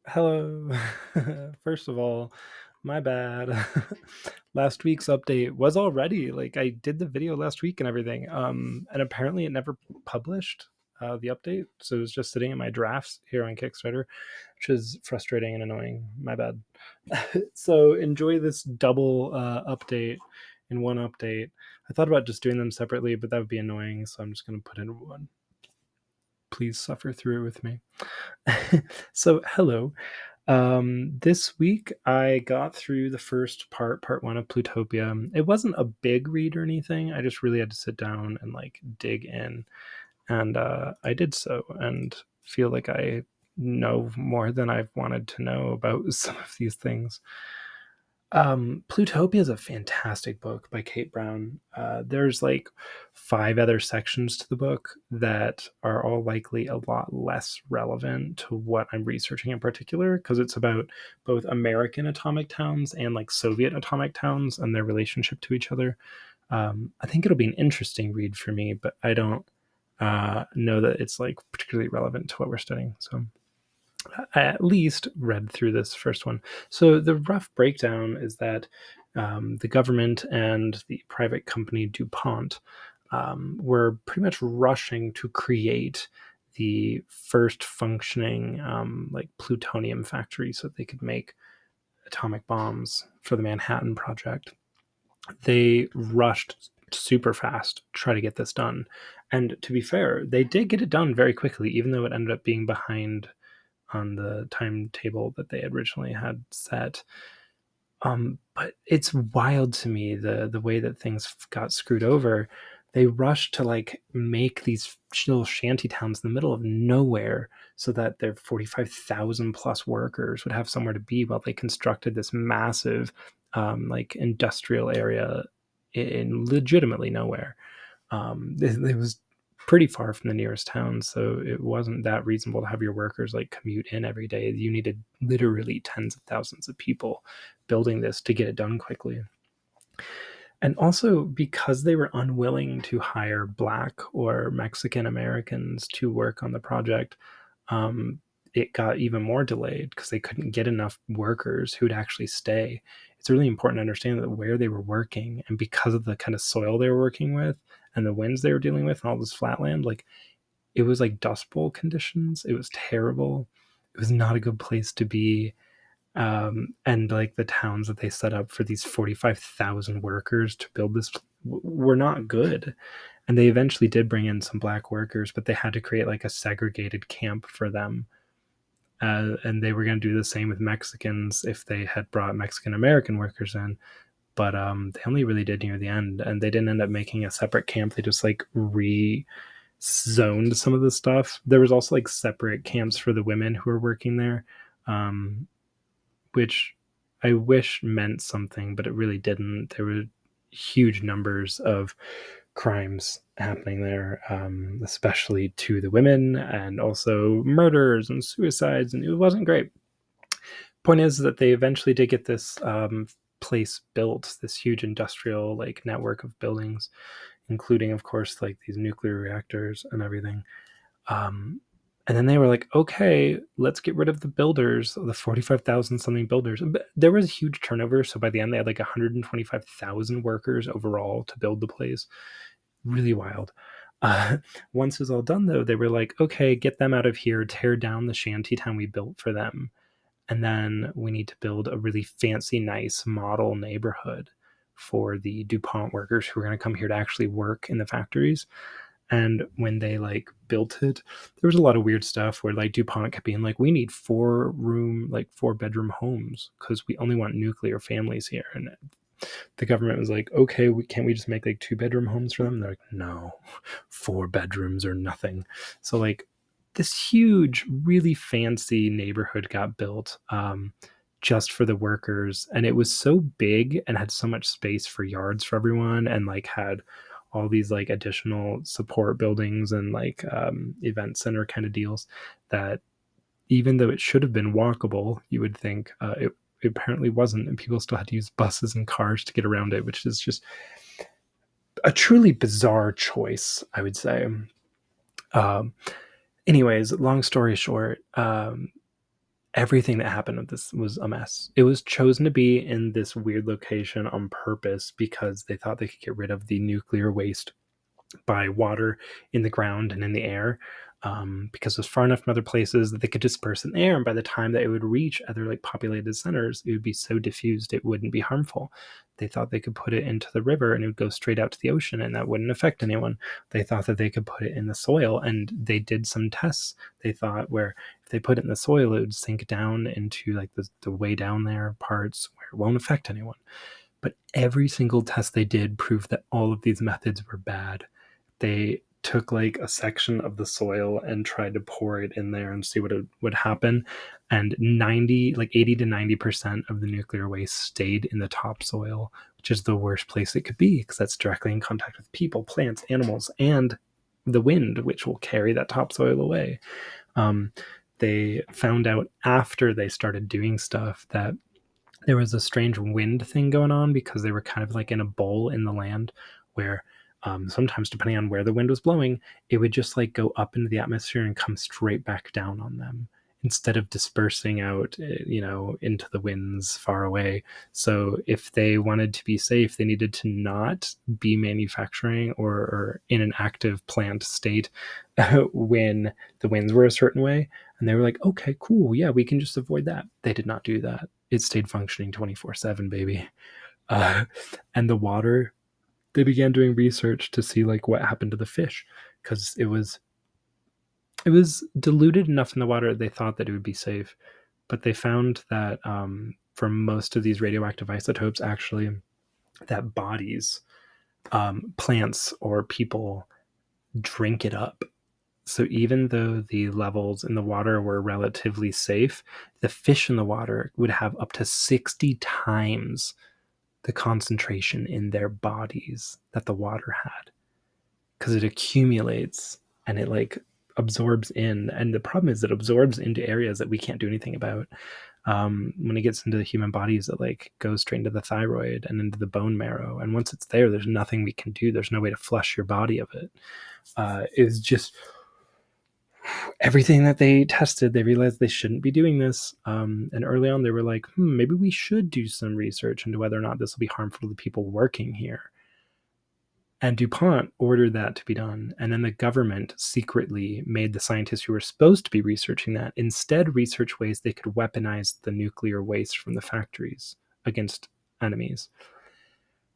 Hello. First of all, my bad. Last week's update was already like I did the video last week and everything. And apparently it never published the update. So it was just sitting in my drafts here on Kickstarter, which is frustrating and annoying. My bad. So enjoy this double update in one update. I thought about just doing them separately, but that would be annoying. So I'm just going to put in one. Please suffer through it with me. So, hello. This week I got through the first part one of Plutopia. It wasn't a big read or anything. I just really had to sit down and like dig in, and I did so, and feel like I know more than I've wanted to know about some of these things. Plutopia is a fantastic book by Kate Brown. There's like 5 other sections to the book that are all likely a lot less relevant to what I'm researching in particular, because it's about both American atomic towns and like Soviet atomic towns and their relationship to each other. I think it'll be an interesting read for me, but I don't know that it's like particularly relevant to what we're studying. So I at least read through this first one. So the rough breakdown is that the government and the private company DuPont were pretty much rushing to create the first functioning like plutonium factory so that they could make atomic bombs for the Manhattan Project. They rushed super fast to try to get this done. And to be fair, they did get it done very quickly, even though it ended up being behind on the timetable that they originally had set. But it's wild to me the way that things got screwed over. They rushed to like make these little shanty towns in the middle of nowhere so that their 45,000 plus workers would have somewhere to be while they constructed this massive like industrial area in legitimately nowhere. It was pretty far from the nearest town, so it wasn't that reasonable to have your workers like commute in every day. You needed literally tens of thousands of people building this to get it done quickly. And also because they were unwilling to hire Black or Mexican Americans to work on the project, um, it got even more delayed because they couldn't get enough workers who'd actually stay. It's really important to understand that where they were working, and because of the kind of soil they were working with and the winds they were dealing with and all this flatland, like it was like dust bowl conditions. It was terrible. It was not a good place to be. And like the towns that they set up for these 45,000 workers to build this were not good. And they eventually did bring in some Black workers, but they had to create like a segregated camp for them. And they were going to do the same with Mexicans if they had brought Mexican American workers in. But they only really did near the end, and they didn't end up making a separate camp. They just like zoned some of the stuff. There was also like separate camps for the women who were working there, um, which I wish meant something, but it really didn't. There were huge numbers of crimes happening there, especially to the women, and also murders and suicides, and it wasn't great. Point is that they eventually did get this place built, this huge industrial like network of buildings, including, of course, like these nuclear reactors and everything. Um, and then they were like, okay, let's get rid of the builders, the 45,000 something builders. But there was a huge turnover. So by the end, they had like 125,000 workers overall to build the place. Really wild. Once it was all done, though, they were like, okay, get them out of here, tear down the shanty town we built for them. And then we need to build a really fancy, nice model neighborhood for the DuPont workers who are going to come here to actually work in the factories. And when they like built it, there was a lot of weird stuff where like DuPont kept being like, we need 4 room, like 4 bedroom homes because we only want nuclear families here. And the government was like, okay, can't we just make like 2 bedroom homes for them? And they're like, no, 4 bedrooms or nothing. So like this huge, really fancy neighborhood got built just for the workers. And it was so big and had so much space for yards for everyone, and like had all these like additional support buildings and like event center kind of deals, that even though it should have been walkable, you would think it apparently wasn't, and people still had to use buses and cars to get around it, which is just a truly bizarre choice, I would say. Um, Anyways, long story short, Everything that happened with this was a mess. It was chosen to be in this weird location on purpose because they thought they could get rid of the nuclear waste by water in the ground and in the air, because it was far enough from other places that they could disperse in the air. And by the time that it would reach other like populated centers, it would be so diffused it wouldn't be harmful. They thought they could put it into the river and it would go straight out to the ocean and that wouldn't affect anyone. They thought that they could put it in the soil, and they did some tests. They thought where if they put it in the soil, it would sink down into like the way down there parts where it won't affect anyone. But every single test they did proved that all of these methods were bad. They took like a section of the soil and tried to pour it in there and see what would happen, and 80 to 90% of the nuclear waste stayed in the topsoil, which is the worst place it could be because that's directly in contact with people, plants, animals, and the wind, which will carry that topsoil away. um, they found out after they started doing stuff that there was a strange wind thing going on because they were kind of like in a bowl in the land where, sometimes depending on where the wind was blowing, it would just like go up into the atmosphere and come straight back down on them instead of dispersing out, into the winds far away. So if they wanted to be safe, they needed to not be manufacturing or in an active plant state when the winds were a certain way. And they were like, okay, cool. Yeah, we can just avoid that. They did not do that. It stayed functioning 24/7, baby. Uh, and the water, they began doing research to see like what happened to the fish because it was diluted enough in the water they thought that it would be safe. But they found that, for most of these radioactive isotopes, actually, that bodies, plants, or people drink it up. So even though the levels in the water were relatively safe, the fish in the water would have up to 60 times the concentration in their bodies that the water had because it accumulates and it like absorbs in. And the problem is it absorbs into areas that we can't do anything about. When it gets into the human bodies, it like goes straight into the thyroid and into the bone marrow. And once it's there, there's nothing we can do. There's no way to flush your body of it. It's just everything that they tested, they realized they shouldn't be doing this. And early on, they were like, maybe we should do some research into whether or not this will be harmful to the people working here. And DuPont ordered that to be done. And then the government secretly made the scientists who were supposed to be researching that instead research ways they could weaponize the nuclear waste from the factories against enemies.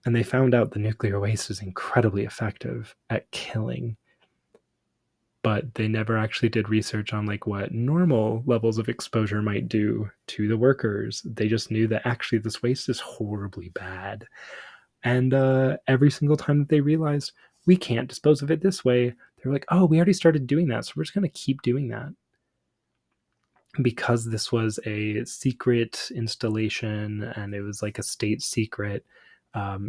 And they found out the nuclear waste is incredibly effective at killing, but they never actually did research on like what normal levels of exposure might do to the workers. They just knew that actually this waste is horribly bad. And every single time that they realized we can't dispose of it this way, they're like, oh, we already started doing that, so we're just going to keep doing that. Because this was a secret installation and it was like a state secret,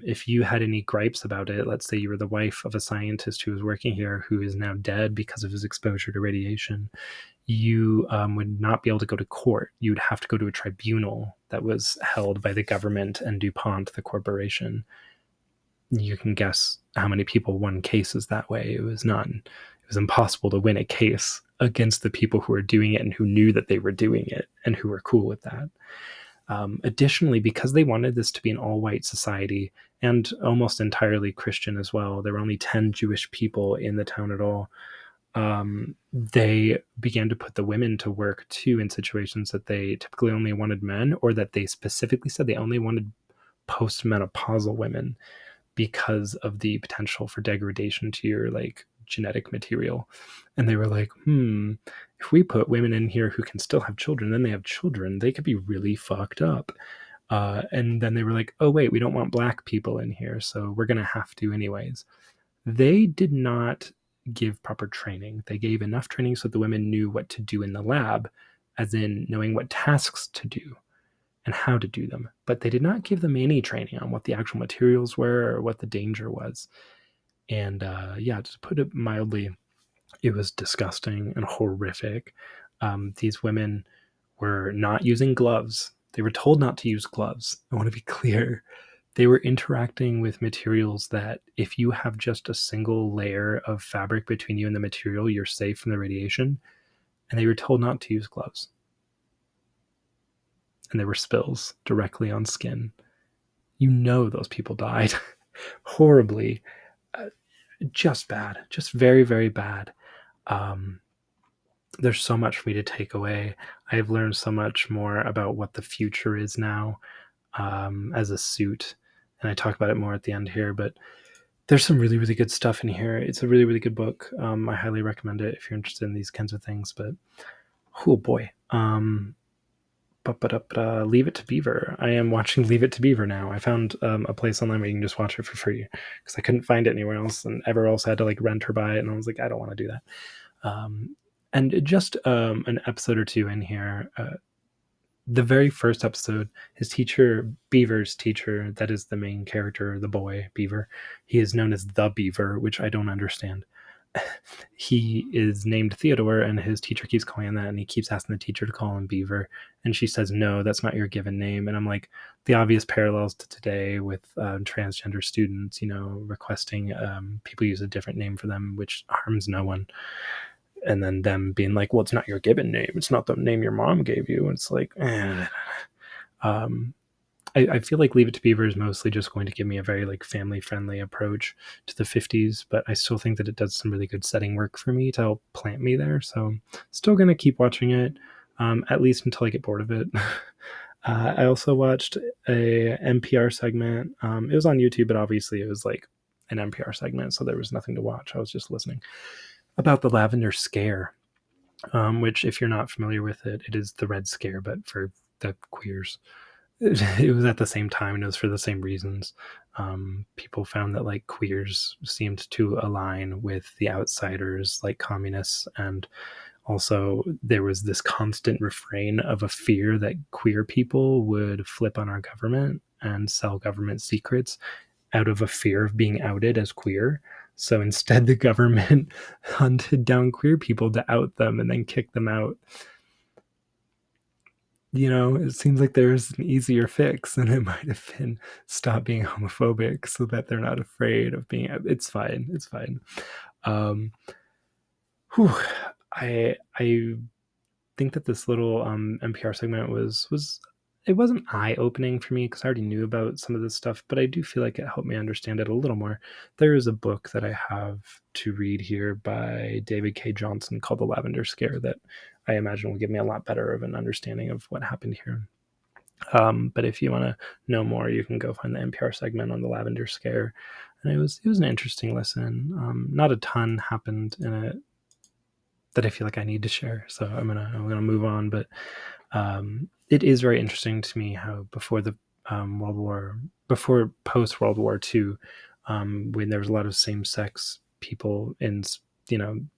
if you had any gripes about it, let's say you were the wife of a scientist who was working here who is now dead because of his exposure to radiation, you would not be able to go to court. You would have to go to a tribunal that was held by the government and DuPont, the corporation. You can guess how many people won cases that way. It was impossible to win a case against the people who were doing it and who knew that they were doing it and who were cool with that. Additionally, because they wanted this to be an all-white society and almost entirely Christian as well, there were only 10 Jewish people in the town at all. They began to put the women to work too in situations that they typically only wanted men, or that they specifically said they only wanted postmenopausal women because of the potential for degradation to your like genetic material. And they were like, if we put women in here who can still have children, then they have children, they could be really fucked up. And then they were like, oh wait, we don't want black people in here, so we're gonna have to anyways. They did not give proper training. They gave enough training so the women knew what to do in the lab, as in knowing what tasks to do and how to do them. But they did not give them any training on what the actual materials were or what the danger was. And yeah, to put it mildly, it was disgusting and horrific. These women were not using gloves. They were told not to use gloves. I want to be clear. They were interacting with materials that if you have just a single layer of fabric between you and the material, you're safe from the radiation. And they were told not to use gloves. and there were spills directly on skin. You know those people died horribly, uh, just bad, just very, very bad. Um, there's so much for me to take away. I've learned so much more about what the future is now, as a suit, and I talk about it more at the end here. But there's some really, really good stuff in here. It's a really, really good book. I highly recommend it if you're interested in these kinds of things. But oh boy, Leave It to Beaver. I am watching Leave It to Beaver now. I found a place online where you can just watch it for free because I couldn't find it anywhere else, and everywhere else I had to like rent or buy it, and I was like, I don't want to do that. And just an episode or two in here. The very first episode, his teacher, Beaver's teacher, that is the main character, the boy Beaver. He is known as the Beaver, which I don't understand. He is named Theodore, and his teacher keeps calling him that, and he keeps asking the teacher to call him Beaver, and she says, no, that's not your given name. And I'm like, the obvious parallels to today with transgender students, requesting people use a different name for them, which harms no one. And then them being like, well, it's not your given name, it's not the name your mom gave you. And it's like, I feel like Leave It to Beaver is mostly just going to give me a very like family friendly approach to the 50s, but I still think that it does some really good setting work for me to help plant me there. So still going to keep watching it, at least until I get bored of it. I also watched a NPR segment. It was on YouTube, but obviously it was like an NPR segment, so there was nothing to watch. I was just listening, about the Lavender Scare, which, if you're not familiar with it, it is the Red Scare, but for the queers. It was at the same time, and it was for the same reasons. People found that like queers seemed to align with the outsiders, like communists, and also there was this constant refrain of a fear that queer people would flip on our government and sell government secrets out of a fear of being outed as queer. So instead, the government hunted down queer people to out them and then kick them out. It seems like there's an easier fix, and it might have been stop being homophobic so that they're not afraid of being. It's fine. It's fine. Um, whew, I think that this little NPR segment was it wasn't eye opening for me because I already knew about some of this stuff, but I do feel like it helped me understand it a little more. There is a book that I have to read here by David K. Johnson called The Lavender Scare that I imagine will give me a lot better of an understanding of what happened here. But if you want to know more, you can go find the NPR segment on the Lavender Scare, and it was an interesting listen. Not a ton happened in it that I feel like I need to share, so I'm gonna move on. But it is very interesting to me how before the before post World War II, when there was a lot of same sex people in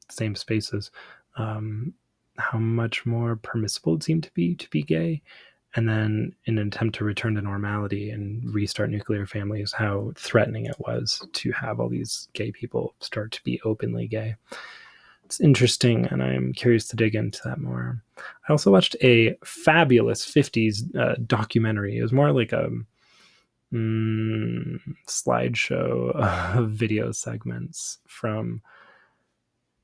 same spaces, how much more permissible it seemed to be gay. And then in an attempt to return to normality and restart nuclear families, how threatening it was to have all these gay people start to be openly gay. It's interesting, and I'm curious to dig into that more. I also watched a fabulous 50s documentary. It was more like a slideshow of video segments from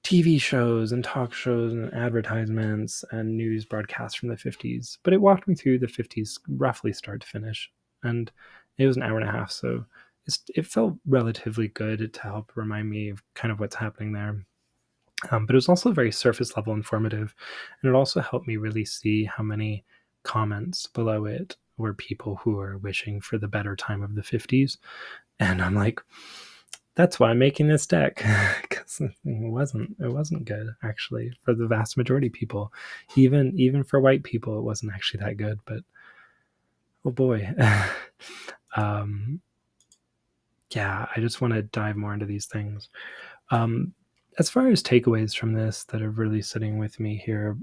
TV shows and talk shows and advertisements and news broadcasts from the 50s. But it walked me through the 50s roughly start to finish. And it was an hour and a half, so it felt relatively good to help remind me of kind of what's happening there. But it was also very surface level informative, and it also helped me really see how many comments below it were people who are wishing for the better time of the 50s. And I'm like, that's why I'm making this deck, because it wasn't good actually for the vast majority of people. Even for white people, it wasn't actually that good. But oh boy. Yeah, I just want to dive more into these things. As far as takeaways from this that are really sitting with me here,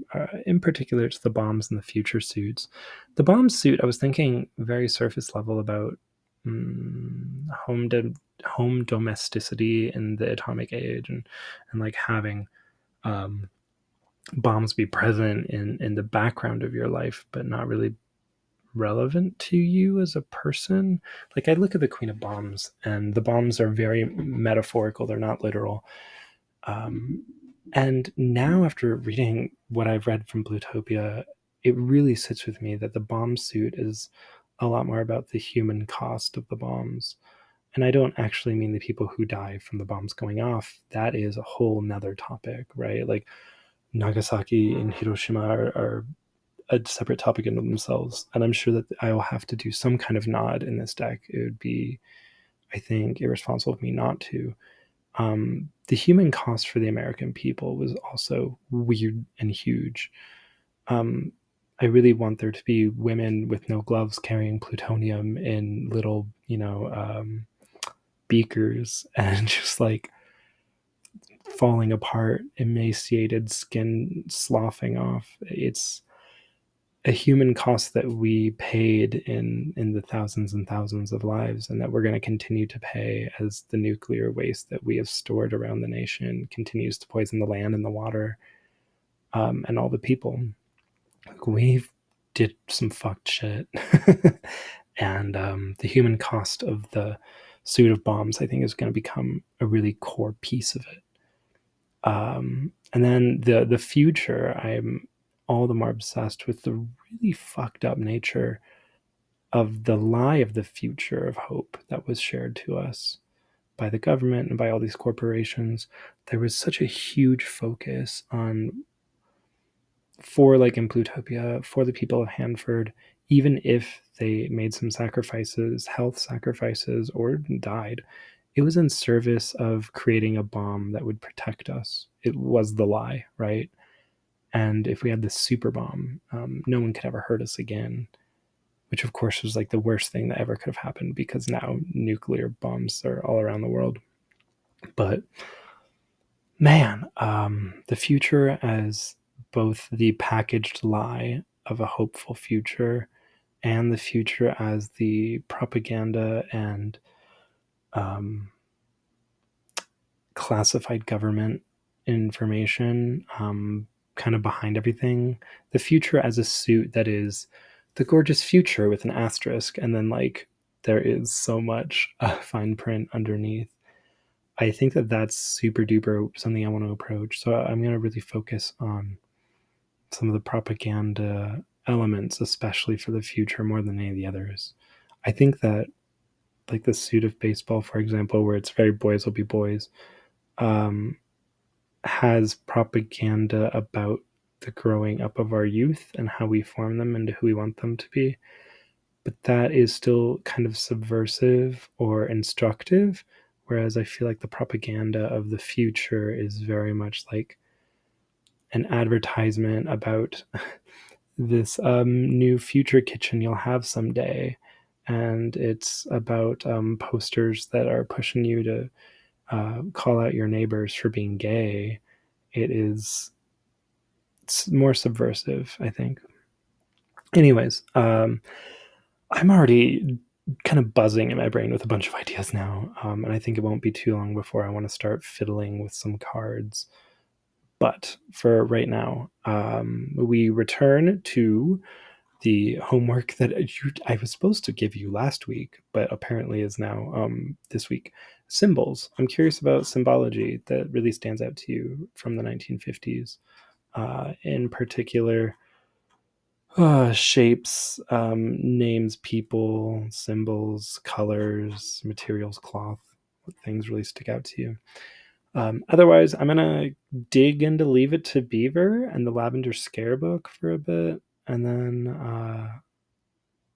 in particular, it's the bombs and the future suits. The bomb suit, I was thinking very surface level about home domesticity in the atomic age, and like having bombs be present in the background of your life, but not really relevant to you as a person. Like I look at the Queen of Bombs, and the bombs are very metaphorical; they're not literal. And now, after reading what I've read from Plutopia, it really sits with me that the bomb suit is a lot more about the human cost of the bombs. And I don't actually mean the people who die from the bombs going off. That is a whole nother topic, right? Like Nagasaki and Hiroshima are a separate topic in themselves. And I'm sure that I will have to do some kind of nod in this deck. It would be, I think, irresponsible of me not to. The human cost for the American people was also weird and huge. Um, I really want there to be women with no gloves carrying plutonium in little, beakers and just like falling apart, emaciated, skin sloughing off. It's a human cost that we paid in the thousands and thousands of lives, and that we're going to continue to pay as the nuclear waste that we have stored around the nation continues to poison the land and the water, and all the people. We did some fucked shit. And the human cost of the suit of bombs, I think, is going to become a really core piece of it. And then the future, I'm all the more obsessed with the really fucked up nature of the lie of the future of hope that was shared to us by the government and by all these corporations. There was such a huge focus on, for like in Plutopia, for the people of Hanford, even if they made some sacrifices, health sacrifices, or died, it was in service of creating a bomb that would protect us. It was the lie, right? And if we had this super bomb, no one could ever hurt us again, which of course was like the worst thing that ever could have happened because now nuclear bombs are all around the world. But man, the future as both the packaged lie of a hopeful future and the future as the propaganda and classified government information, kind of behind everything. The future as a suit that is the gorgeous future with an asterisk, and then like there is so much fine print underneath. I think that that's super duper something I want to approach. So I'm going to really focus on some of the propaganda elements, especially for the future, more than any of the others. I think that, like the suit of baseball, for example, where it's very boys will be boys, um, has propaganda about the growing up of our youth and how we form them into who we want them to be. But that is still kind of subversive or instructive. Whereas I feel like the propaganda of the future is very much like an advertisement about this new future kitchen you'll have someday. And it's about posters that are pushing you to call out your neighbors for being gay. It's more subversive, I think. Anyways, I'm already kind of buzzing in my brain with a bunch of ideas now, and I think it won't be too long before I want to start fiddling with some cards. But for right now, we return to the homework that I was supposed to give you last week, but apparently is now this week. Symbols. I'm curious about symbology that really stands out to you from the 1950s. In particular, shapes, names, people, symbols, colors, materials, cloth, what things really stick out to you. Otherwise, I'm going to dig into Leave It to Beaver and the Lavender Scare book for a bit. And then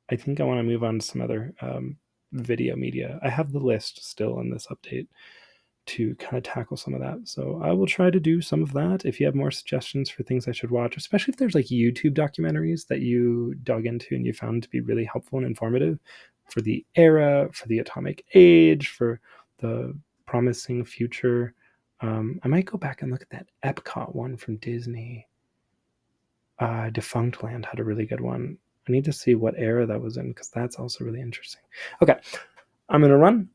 I think I want to move on to some other video media. I have the list still in this update to kind of tackle some of that. So I will try to do some of that. If you have more suggestions for things I should watch, especially if there's like YouTube documentaries that you dug into and you found to be really helpful and informative for the era, for the atomic age, for the promising future. I might go back and look at that Epcot one from Disney. Defunct Land had a really good one. I need to see what era that was in because that's also really interesting. Okay, I'm gonna run.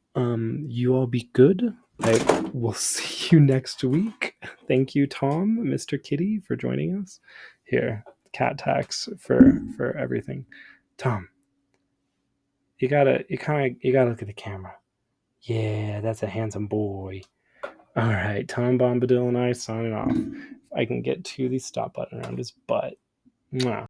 You all be good. I will see you next week. Thank you, Tom, Mr. Kitty, for joining us. Here, cat tax for everything. Tom, you gotta look at the camera. Yeah, that's a handsome boy. All right, Tom Bombadil and I signing off. If I can get to the stop button around his butt. Mwah.